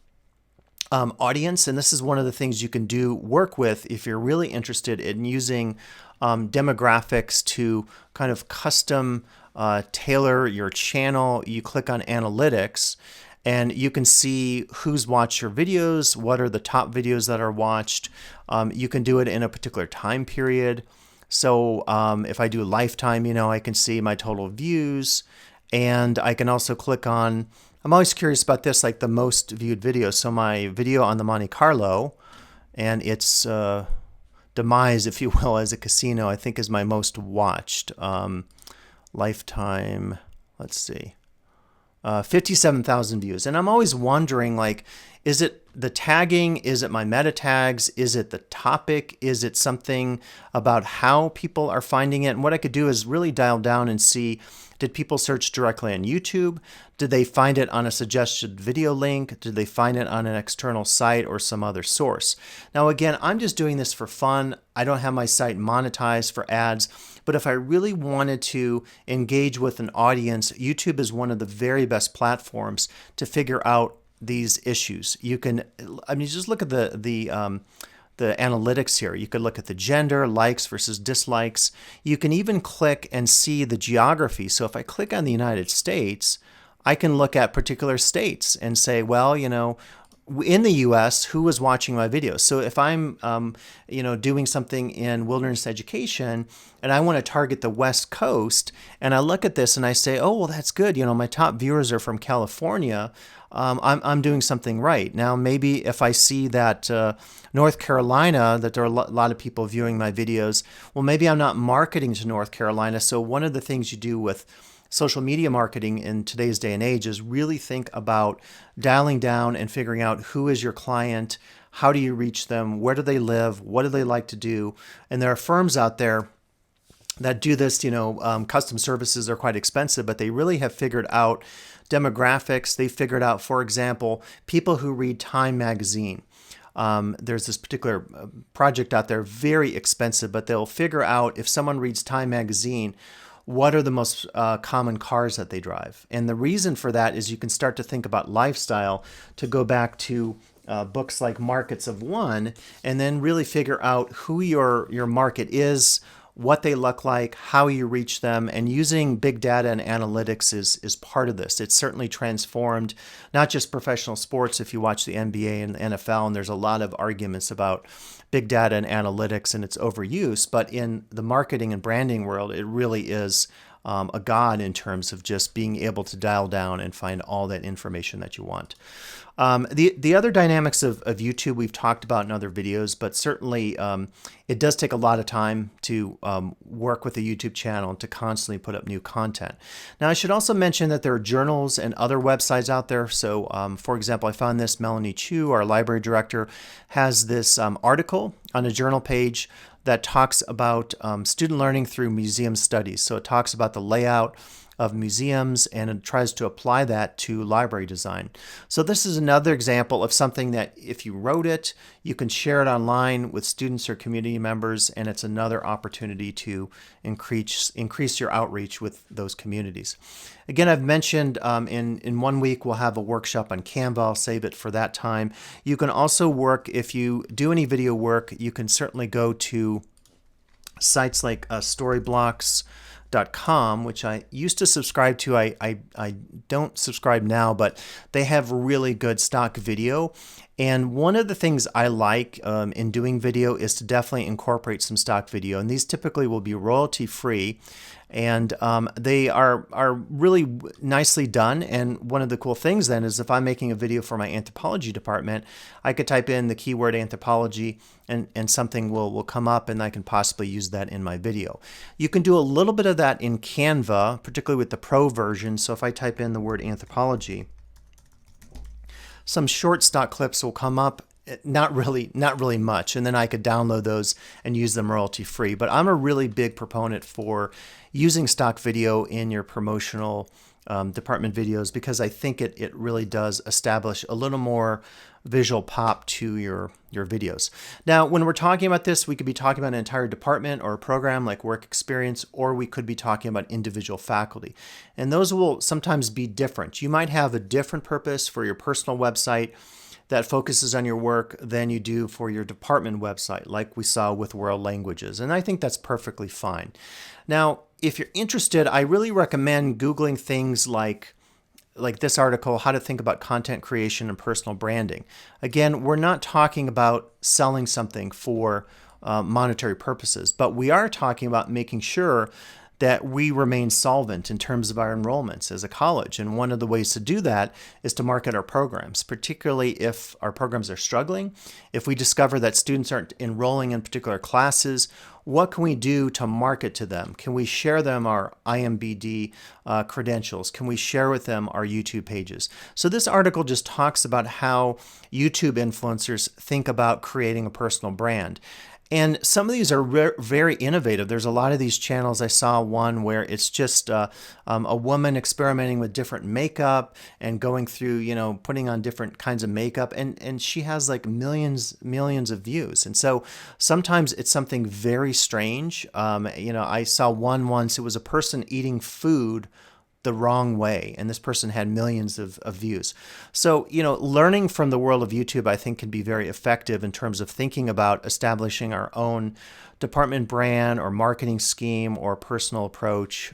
audience. And this is one of the things you can work with if you're really interested in using demographics to kind of custom tailor your channel. You click on analytics and you can see who's watched your videos, what are the top videos that are watched. You can do it in a particular time period. So if I do lifetime, I can see my total views, and I can also click on, I'm always curious about this, like the most viewed video. So my video on the Monte Carlo and its demise, if you will, as a casino, I think is my most watched. Lifetime, let's see. 57,000 views. And I'm always wondering, like, Is it the tagging? Is it my meta tags? Is it the topic? Is it something about how people are finding it? And what I could do is really dial down and see, did people search directly on YouTube? Did they find it on a suggested video link? Did they find it on an external site or some other source? Now, again, I'm just doing this for fun. I don't have my site monetized for ads, but if I really wanted to engage with an audience, YouTube is one of the very best platforms to figure out these issues. You can, I mean, just look at the analytics here. You could look at the gender, likes versus dislikes. You can even click and see the geography. So if I click on the United States, I can look at particular states and say, well, you know, in the US, who was watching my videos? So if I'm, doing something in wilderness education and I want to target the West Coast, and I look at this and I say, oh, well, that's good. You know, my top viewers are from California. I'm doing something right. Now, maybe if I see that North Carolina, that there are a lot of people viewing my videos, well, maybe I'm not marketing to North Carolina. So one of the things you do with social media marketing in today's day and age is really think about dialing down and figuring out who is your client, how do you reach them, where do they live, what do they like to do. And there are firms out there that do this. Custom services are quite expensive, but they really have figured out demographics. They figured out, for example, people who read Time magazine. There's this particular project out there, very expensive, but they'll figure out if someone reads Time magazine, what are the most common cars that they drive. And the reason for that is you can start to think about lifestyle, to go back to books like Markets of One, and then really figure out who your market is, what they look like, how you reach them, and using big data and analytics is part of this. It's certainly transformed not just professional sports. If you watch the NBA and the NFL, and there's a lot of arguments about big data and analytics and its overuse, but in the marketing and branding world, it really is a god in terms of just being able to dial down and find all that information that you want. The other dynamics of YouTube we've talked about in other videos, but certainly it does take a lot of time to work with a YouTube channel and to constantly put up new content. Now, I should also mention that there are journals and other websites out there. So, for example, I found this. Melanie Chu, our library director, has this article on a journal page that talks about student learning through museum studies. So it talks about the layout of museums and it tries to apply that to library design. So this is another example of something that if you wrote it, you can share it online with students or community members, and it's another opportunity to increase your outreach with those communities. Again, I've mentioned in 1 week we'll have a workshop on Canva. I'll save it for that time. You can also work, if you do any video work, you can certainly go to sites like storyblocks.com, which I used to subscribe to. I don't subscribe now, but they have really good stock video. And one of the things I like in doing video is to definitely incorporate some stock video. And these typically will be royalty free. And they are really nicely done. And one of the cool things then is if I'm making a video for my anthropology department, I could type in the keyword anthropology and something will come up and I can possibly use that in my video. You can do a little bit of that in Canva, particularly with the pro version. So if I type in the word anthropology, some short stock clips will come up. Not really much, and then I could download those and use them royalty free. But I'm a really big proponent for using stock video in your promotional department videos because I think it really does establish a little more visual pop to your videos. Now, when we're talking about this, we could be talking about an entire department or a program like work experience, or we could be talking about individual faculty. And those will sometimes be different. You might have a different purpose for your personal website that focuses on your work than you do for your department website, like we saw with World Languages. And I think that's perfectly fine. Now, if you're interested, I really recommend Googling things like this article, How to Think About Content Creation and Personal Branding. Again, we're not talking about selling something for monetary purposes, but we are talking about making sure that we remain solvent in terms of our enrollments as a college. And one of the ways to do that is to market our programs, particularly if our programs are struggling. If we discover that students aren't enrolling in particular classes, what can we do to market to them? Can we share them our IMBD credentials? Can we share with them our YouTube pages? So this article just talks about how YouTube influencers think about creating a personal brand. And some of these are very innovative. There's a lot of these channels. I saw one where it's just a woman experimenting with different makeup and going through, putting on different kinds of makeup. And she has like millions of views. And so sometimes it's something very strange. I saw one once. It was a person eating food the wrong way, and this person had millions of views. So, learning from the world of YouTube, I think, can be very effective in terms of thinking about establishing our own department brand or marketing scheme or personal approach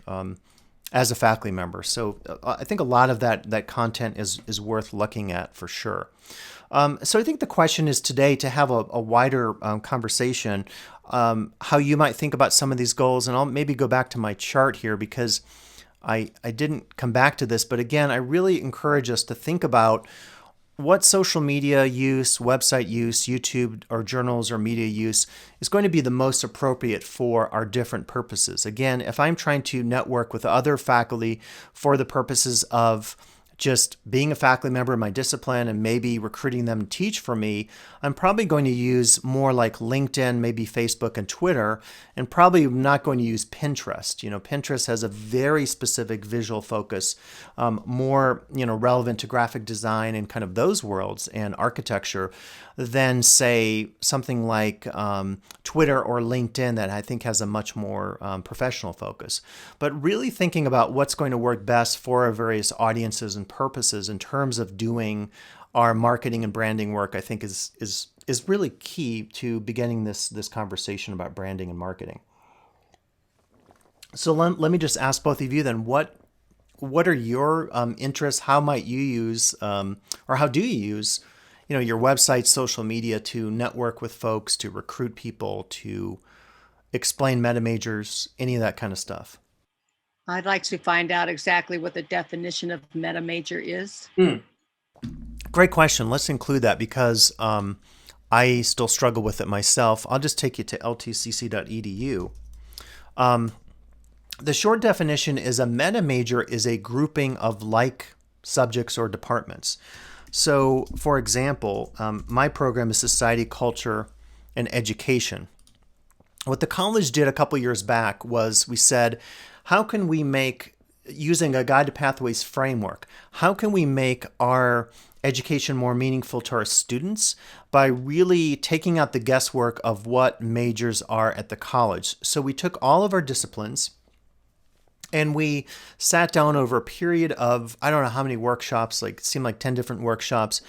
as a faculty member. So I think a lot of that content is worth looking at for sure. So I think the question is today to have a wider conversation, how you might think about some of these goals. And I'll maybe go back to my chart here because I didn't come back to this, but again, I really encourage us to think about what social media use, website use, YouTube or journals or media use is going to be the most appropriate for our different purposes. Again, if I'm trying to network with other faculty for the purposes of just being a faculty member in my discipline and maybe recruiting them to teach for me, I'm probably going to use more like LinkedIn, maybe Facebook and Twitter, and probably not going to use Pinterest. Pinterest has a very specific visual focus, more, relevant to graphic design and kind of those worlds and architecture than say something like Twitter or LinkedIn that I think has a much more professional focus. But really thinking about what's going to work best for our various audiences and purposes in terms of doing our marketing and branding work, I think is really key to beginning this conversation about branding and marketing. So let me just ask both of you then, what are your interests? How might you use, or how do you use, your website, social media to network with folks, to recruit people, to explain meta majors, any of that kind of stuff? I'd like to find out exactly what the definition of meta major is. Great question. Let's include that because I still struggle with it myself. I'll just take you to ltcc.edu. The short definition is a meta major is a grouping of like subjects or departments. So, for example, my program is Society, Culture, and Education. What the college did a couple years back was we said, how can we make, using a Guide to Pathways framework, how can we make our education more meaningful to our students by really taking out the guesswork of what majors are at the college? So we took all of our disciplines and we sat down over a period of, I don't know how many workshops, it seemed like 10 different workshops.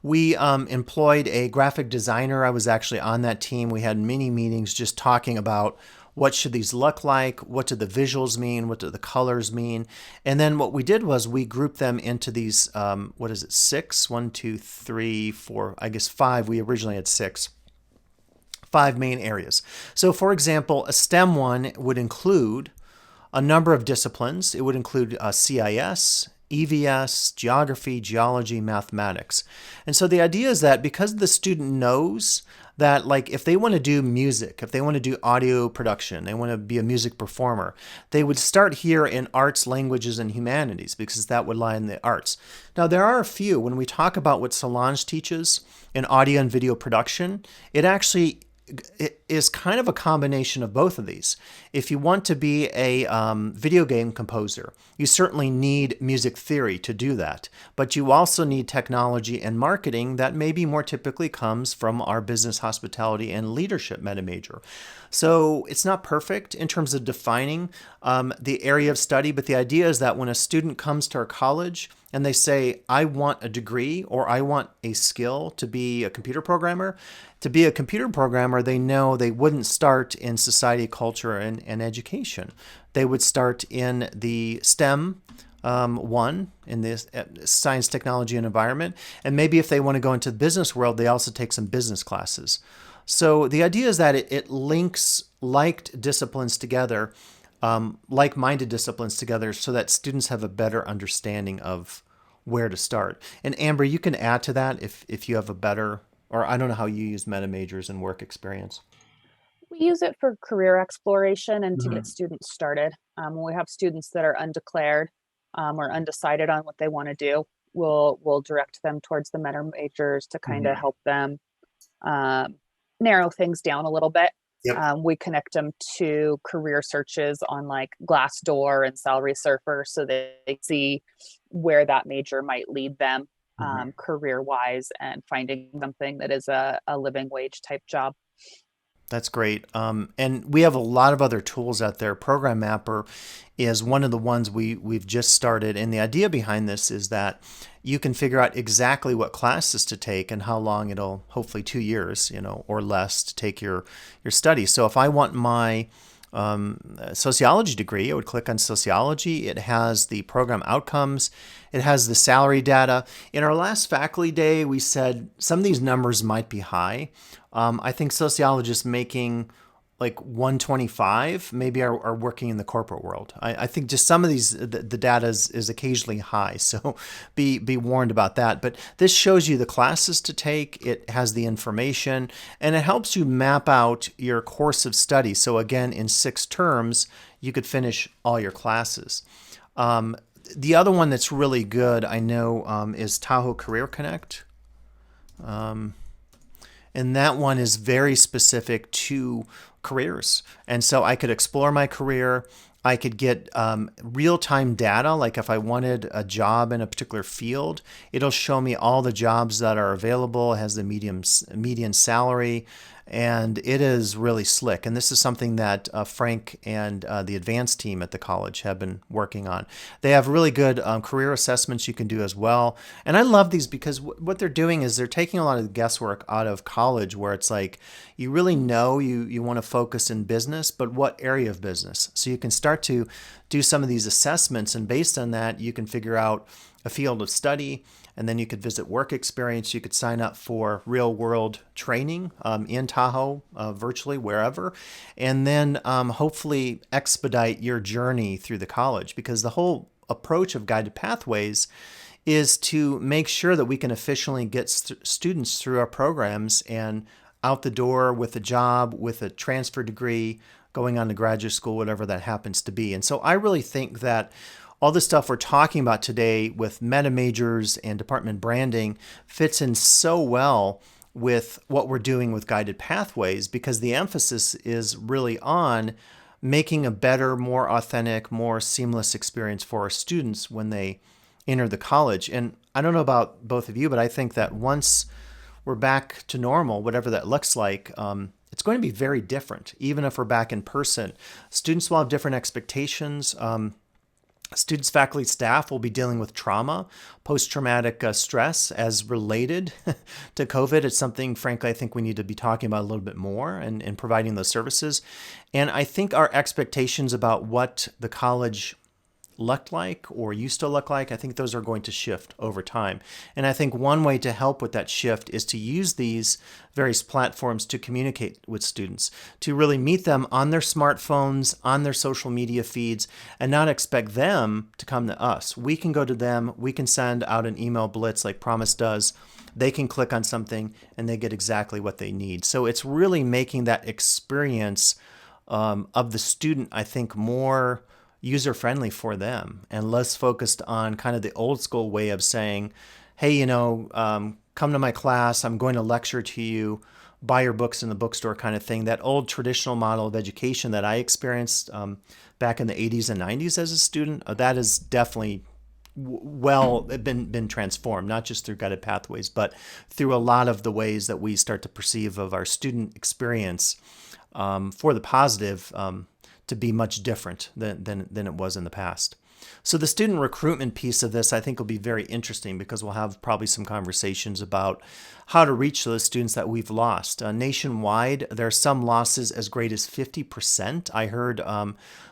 We employed a graphic designer. I was actually on that team. We had many meetings just talking about what should these look like, what do the visuals mean, what do the colors mean. And then what we did was we grouped them into these, 6? 1, 2, 3, 4, I guess 5. We originally had 6. 5 main areas. So for example, a STEM one would include a number of disciplines. It would include CIS, EVS, geography, geology, mathematics. And so the idea is that because the student knows that if they want to do music, if they want to do audio production, they want to be a music performer, they would start here in arts, languages, and humanities because that would lie in the arts. Now, there are a few. When we talk about what Solange teaches in audio and video production, it actually is kind of a combination of both of these. If you want to be a video game composer, you certainly need music theory to do that, but you also need technology and marketing that maybe more typically comes from our business, hospitality, and leadership meta major. So it's not perfect in terms of defining the area of study, but the idea is that when a student comes to our college and they say, I want a degree or I want a skill to be a computer programmer, they know they wouldn't start in society, culture, and education. They would start in the STEM one, in the science, technology, and environment. And maybe if they want to go into the business world, they also take some business classes. So the idea is that it links liked disciplines together. like-minded disciplines together so that students have a better understanding of where to start. And Amber, you can add to that if you have a better, or I don't know how you use meta majors and work experience. We use it for career exploration and to get Mhm. students started. When we have students that are undeclared or undecided on what they want to do, we'll direct them towards the meta majors to kind of Mhm. help them um, narrow things down a little bit. Yep. We connect them to career searches on like Glassdoor and Salary Surfer so they see where that major might lead them Mhm. career wise and finding something that is a living wage type job. That's great. And we have a lot of other tools out there. Program Mapper is one of the ones we've just started. And the idea behind this is that you can figure out exactly what classes to take and how long it'll, hopefully 2 years, or less to take your study. So if I want my sociology degree, I would click on sociology. It has the program outcomes. It has the salary data. In our last faculty day, we said some of these numbers might be high. I think sociologists making like 125 maybe are working in the corporate world. I think just some of these, the data is occasionally high. So be warned about that. But this shows you the classes to take. It has the information and it helps you map out your course of study. So again, in 6 terms, you could finish all your classes. The other one that's really good, I know, is Tahoe Career Connect. And that one is very specific to careers. And so I could explore my career. I could get real-time data, like if I wanted a job in a particular field, it'll show me all the jobs that are available. It has the median salary, and it is really slick. And this is something that Frank and the advanced team at the college have been working on. They have really good career assessments you can do as well. And I love these because what they're doing is they're taking a lot of the guesswork out of college, where it's like you really know you want to focus in business, but what area of business? So you can start to do some of these assessments, and based on that, you can figure out a field of study, and then you could visit work experience. You could sign up for real world training in Tahoe, virtually, wherever, and then hopefully expedite your journey through the college, because the whole approach of guided pathways is to make sure that we can efficiently get students through our programs and out the door with a job, with a transfer degree, going on to graduate school, whatever that happens to be. And so I really think that all the stuff we're talking about today with meta majors and department branding fits in so well with what we're doing with guided pathways, because the emphasis is really on making a better, more authentic, more seamless experience for our students when they enter the college. And I don't know about both of you, but I think that once we're back to normal, whatever that looks like, it's going to be very different, even if we're back in person. Students will have different expectations. Students, faculty, staff will be dealing with trauma, post-traumatic stress as related to COVID. It's something, frankly, I think we need to be talking about a little bit more and providing those services. And I think our expectations about what the college looked like or used to look like, I think those are going to shift over time. And I think one way to help with that shift is to use these various platforms to communicate with students, to really meet them on their smartphones, on their social media feeds, and not expect them to come to us. We can go to them, we can send out an email blitz like Promise does. They can click on something and they get exactly what they need. So it's really making that experience of the student, I think, more user-friendly for them and less focused on kind of the old school way of saying, hey, come to my class, I'm going to lecture to you, buy your books in the bookstore kind of thing. That old traditional model of education that I experienced back in the 80s and 90s as a student, that is definitely been transformed, not just through guided pathways, but through a lot of the ways that we start to perceive of our student experience for the positive, to be much different than it was in the past. So the student recruitment piece of this, I think, will be very interesting, because we'll have probably some conversations about how to reach those students that we've lost. Nationwide, there are some losses as great as 50%. I heard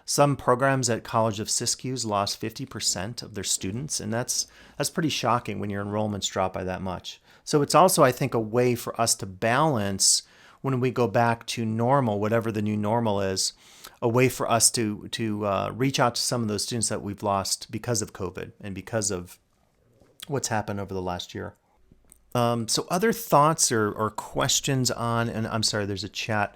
some programs at College of Siskiyou's lost 50% of their students, and that's pretty shocking when your enrollments drop by that much. So it's also, I think, a way for us to balance when we go back to normal, whatever the new normal is, a way for us to reach out to some of those students that we've lost because of COVID and because of what's happened over the last year. So other thoughts or questions on, and I'm sorry, there's a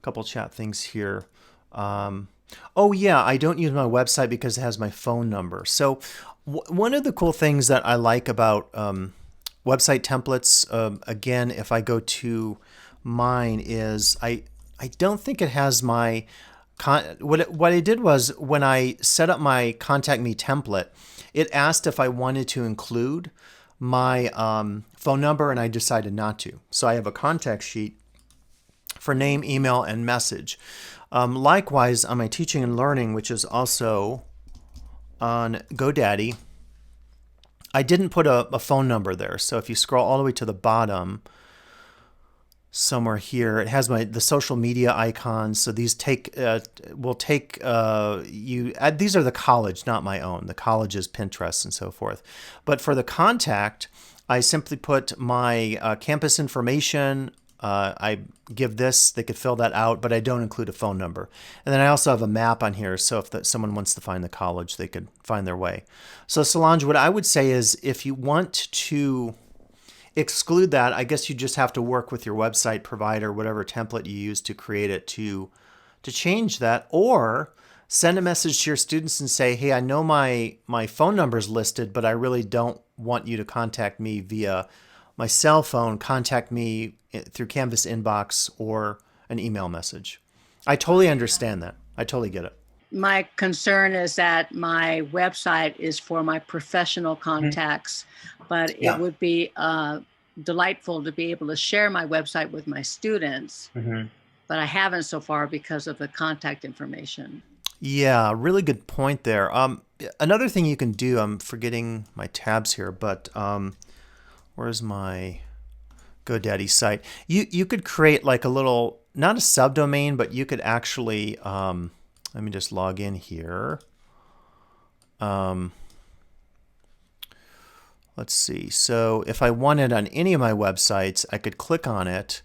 couple chat things here. Oh yeah, I don't use my website because it has my phone number. So one of the cool things that I like about website templates, again, if I go to mine, is I don't think it has my what I did was when I set up my contact me template, it asked if I wanted to include my phone number, and I decided not to. So I have a contact sheet for name, email, and message. Likewise, on my teaching and learning, which is also on GoDaddy, I didn't put a phone number there. So if you scroll all the way to the bottom, somewhere here, it has the social media icons. So these will take you. These are the college, not my own. The college's Pinterest and so forth. But for the contact, I simply put my campus information. I give this, they could fill that out, but I don't include a phone number. And then I also have a map on here, so if someone wants to find the college, they could find their way. So Solange, what I would say is if you want to exclude that, I guess you just have to work with your website provider, whatever template you use to create it, to change that, or send a message to your students and say, hey, I know my phone number is listed, but I really don't want you to contact me via my cell phone. Contact me through Canvas inbox or an email message. I totally understand that. I totally get it. My concern is that my website is for my professional contacts, but it would be delightful to be able to share my website with my students, but I haven't so far because of the contact information. Yeah, really good point there. Another thing you can do, I'm forgetting my tabs here, but where's my GoDaddy site? You could create like a little, not a subdomain, but you could actually, let me just log in here. Let's see. So if I wanted on any of my websites, I could click on it.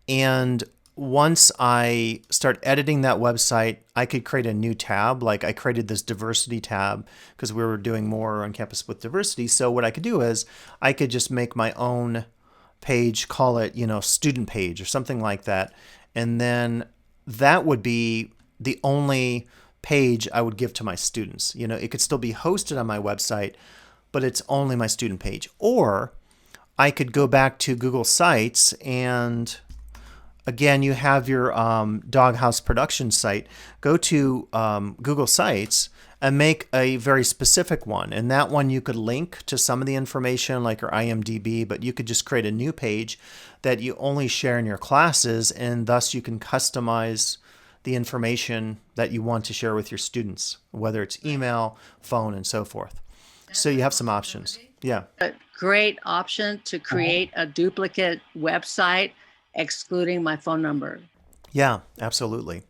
And once I start editing that website, I could create a new tab. Like I created this diversity tab because we were doing more on campus with diversity. So what I could do is I could just make my own page, call it, student page or something like that. And then that would be the only page I would give to my students. It could still be hosted on my website, but it's only my student page. Or I could go back to Google Sites, and again, you have your Doghouse production site. Go to Google Sites and make a very specific one. And that one you could link to some of the information like your IMDb, but you could just create a new page that you only share in your classes, and thus you can customize the information that you want to share with your students, whether it's email, phone, and so forth. So you have some options. Yeah. A great option to create a duplicate website excluding my phone number. Yeah, absolutely.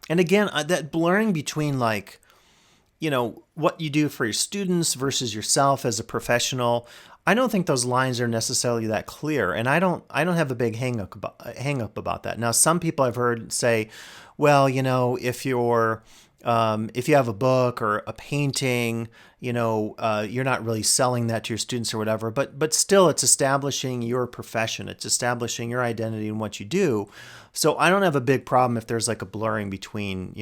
And again, that blurring between what you do for your students versus yourself as a professional, I don't think those lines are necessarily that clear, and I don't have a big hang up about that. Now, some people I've heard say, well, if you have a book or a painting, you're not really selling that to your students or whatever, but still it's establishing your profession. It's establishing your identity and what you do. So I don't have a big problem if there's like a blurring between,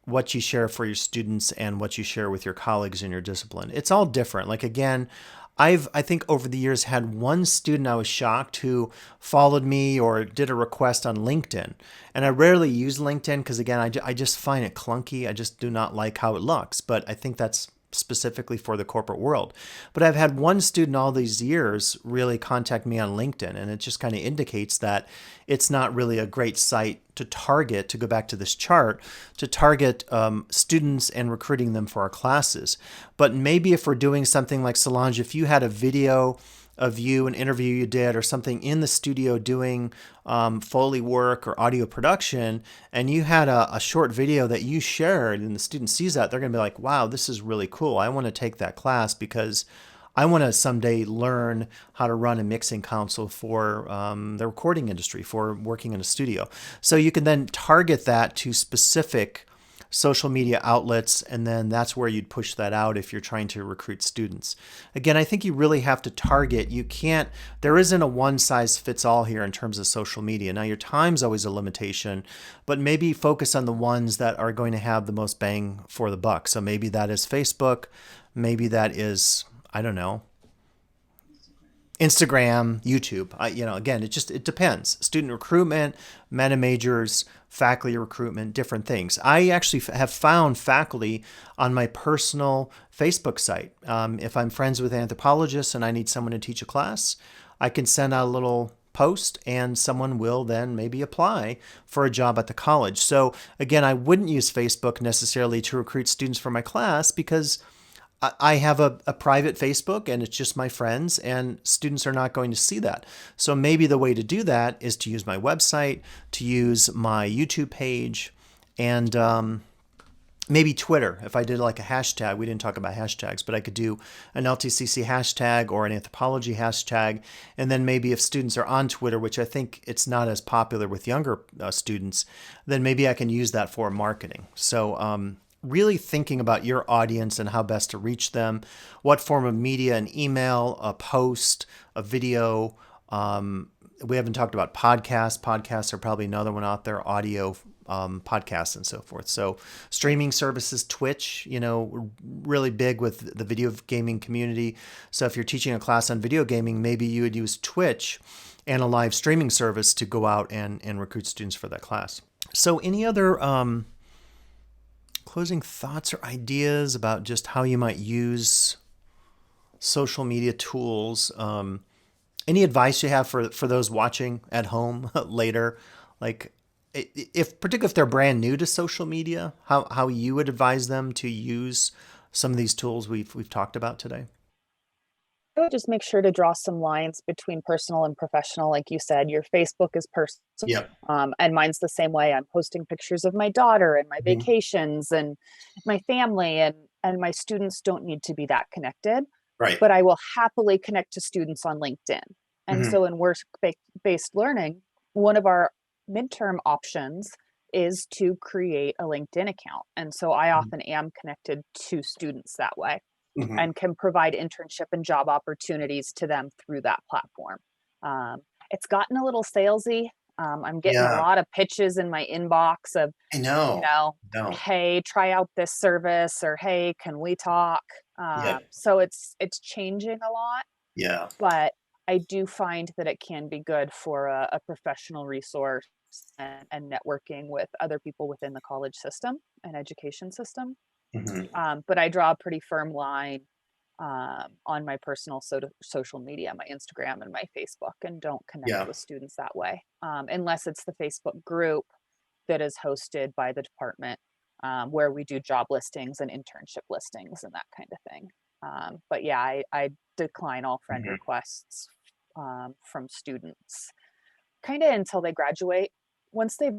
what you share for your students and what you share with your colleagues in your discipline. It's all different. Like, again, I think over the years had one student I was shocked who followed me or did a request on LinkedIn. And I rarely use LinkedIn because, again, I just find it clunky. I just do not like how it looks. But I think that's specifically for the corporate world. But I've had one student all these years really contact me on LinkedIn, and it just kind of indicates that it's not really a great site to target, to go back to this chart, to target students and recruiting them for our classes. But maybe if we're doing something like Solange, if you had a video of you, an interview you did, or something in the studio doing Foley work or audio production, and you had a short video that you shared and the student sees that, they're going to be like, wow, this is really cool. I want to take that class because I want to someday learn how to run a mixing console for the recording industry, for working in a studio. So you can then target that to specific social media outlets, and then that's where you'd push that out if you're trying to recruit students. Again, I think you really have to target. You can't, there isn't a one size fits all here in terms of social media. Now, your time's always a limitation, but maybe focus on the ones that are going to have the most bang for the buck. So maybe that is Facebook, maybe that is, I don't know, Instagram, YouTube. Again, it depends. Student recruitment, meta majors, faculty recruitment, different things. I actually have found faculty on my personal Facebook site. If I'm friends with anthropologists and I need someone to teach a class, I can send out a little post and someone will then maybe apply for a job at the college. So again, I wouldn't use Facebook necessarily to recruit students for my class because I have a private Facebook and it's just my friends and students are not going to see that. So maybe the way to do that is to use my website, to use my YouTube page, and maybe Twitter. If I did like a hashtag, we didn't talk about hashtags, but I could do an LTCC hashtag or an anthropology hashtag. And then maybe if students are on Twitter, which I think it's not as popular with younger students, then maybe I can use that for marketing. So really thinking about your audience and how best to reach them, what form of media, an email, a post, a video. We haven't talked about podcasts. Podcasts are probably another one out there, audio podcasts and so forth. So streaming services, Twitch, really big with the video gaming community. So if you're teaching a class on video gaming, maybe you would use Twitch and a live streaming service to go out and recruit students for that class. So any other closing thoughts or ideas about just how you might use social media tools? Any advice you have for those watching at home later? Like particularly if they're brand new to social media, how you would advise them to use some of these tools we've talked about today? I would just make sure to draw some lines between personal and professional. Like you said, your Facebook is personal. Yep. And mine's the same way. I'm posting pictures of my daughter and my Mhm. vacations and my family, and my students don't need to be that connected, Right. but I will happily connect to students on LinkedIn. And Mhm. so in work-based learning, one of our midterm options is to create a LinkedIn account. And so I often am connected to students that way Mhm. and can provide internship and job opportunities to them through that platform. It's gotten a little salesy. I'm getting a Yeah, lot of pitches in my inbox of, I you know. know, No. hey, try out this service, or hey, can we talk? Yep. So it's changing a lot, Yeah. but I do find that it can be good for a professional resource and networking with other people within the college system and education system. Mhm. But I draw a pretty firm line on my personal social media, my Instagram and my Facebook, and don't connect Yeah. with students that way, unless it's the Facebook group that is hosted by the department, where we do job listings and internship listings and that kind of thing. But yeah, I decline all friend Mhm. requests from students kind of until they graduate. Once they've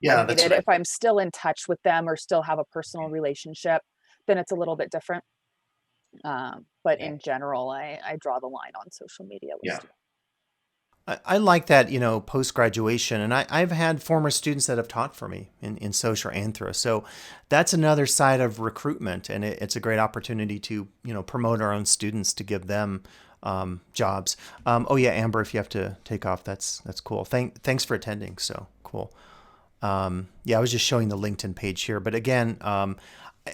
Yeah, that's graduated, right. if I'm still in touch with them or still have a personal relationship, then it's a little bit different. But Yeah. in general, I draw the line on social media with Yeah. students. I like that, post graduation, and I've had former students that have taught for me in social anthro. So that's another side of recruitment, and it's a great opportunity to promote our own students to give them jobs. Oh yeah, Amber, if you have to take off, that's cool. Thanks for attending. So cool. Yeah, I was just showing the LinkedIn page here, but again,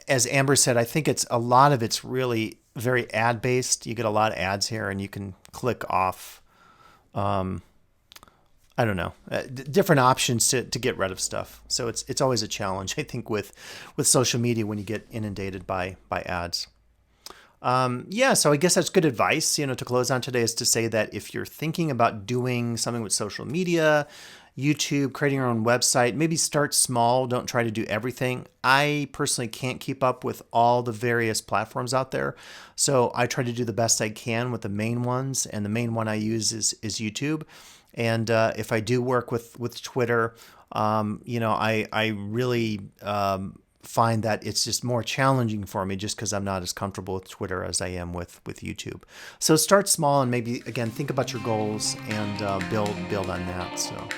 as Amber said, I think a lot of it's really very ad based. You get a lot of ads here, and you can click off. I don't know, different options to get rid of stuff. So it's always a challenge, I think, with social media when you get inundated by ads. Yeah, so I guess that's good advice, to close on today, is to say that if you're thinking about doing something with social media, YouTube, creating your own website, maybe start small. Don't try to do everything. I personally can't keep up with all the various platforms out there. So I try to do the best I can with the main ones. And the main one I use is YouTube. And if I do work with Twitter, I really find that it's just more challenging for me just because I'm not as comfortable with Twitter as I am with YouTube. So start small and maybe again think about your goals and build on that. So.